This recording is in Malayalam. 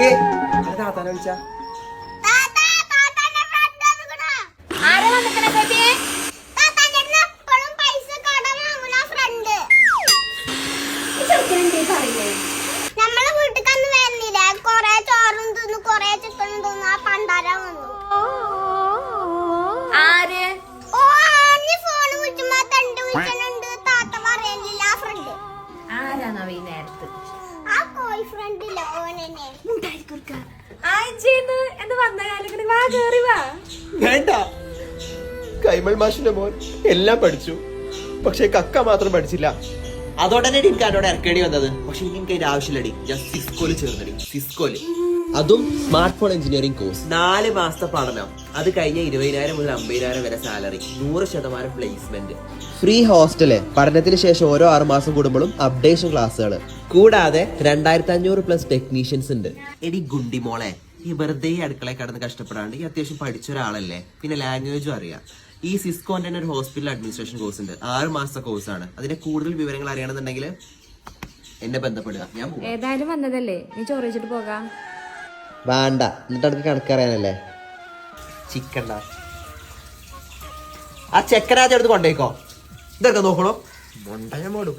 ബേബി താത്താനെ വിളിച്ചാ വേണ്ട. കൈമൾ മാഷിന്റെ മോൻ എല്ലാം പഠിച്ചു, പക്ഷെ കക്ക മാത്രം പഠിച്ചില്ല. അതോടെ എനിക്ക് എന്നോട് ഇറക്കേണ്ടി വന്നത്. പക്ഷെ എനിക്ക് അതിന്റെ ആവശ്യമില്ലടി. ഞാൻ സിസ്കോല് ചേർന്നടി. സിസ്കോല്, അതും സ്മാർട്ട് ഫോൺ എഞ്ചിനീയറിംഗ് കോഴ്സ്. 4 മാസത്തെ പഠനം, അത് കഴിഞ്ഞ 20,000 മുതൽ 50,000 വരെ സാലറി, 100% പ്ലേസ്മെന്റ്, ഫ്രീ ഹോസ്റ്റല്, പഠനത്തിന് ശേഷം ഓരോ 6 മാസം കൂടുമ്പോഴും അപ്ഡേഷൻ ക്ലാസ്സുകൾ, കൂടാതെ 2500+ ടെക്നീഷ്യൻസ് ഉണ്ട്. എടി ഗുണ്ടി മോളെ, ഈ വെറുതെ അടുക്കളയിൽ കടന്ന് കഷ്ടപ്പെടാണ്ട് ഈ അത്യാവശ്യം പഠിച്ച ഒരാളല്ലേ, പിന്നെ ലാംഗ്വേജും അറിയാം. ഈ സിസ്കോന്റെ തന്നെ ഒരു ഹോസ്പിറ്റൽ അഡ്മിനിസ്ട്രേഷൻ കോഴ്സ് ഉണ്ട്. 6 മാസത്തെ കോഴ്സാണ്. അതിന്റെ കൂടുതൽ വിവരങ്ങൾ അറിയണമെന്നുണ്ടെങ്കിൽ എന്നെ ബന്ധപ്പെടുക. ഞാൻ ഏതായാലും വന്നതല്ലേ, നീ ചോറ് വെച്ചിട്ട് പോകാം. വേണ്ട, എന്നിട്ട് എനിക്ക് കണക്കറിയാനല്ലേ. ചിക്കണ്ട, ആ ചെക്കനാദ്യം എടുത്ത് കൊണ്ടേക്കോ. ഇതൊക്കെ നോക്കണോ? മൊണ്ടയം മോടും.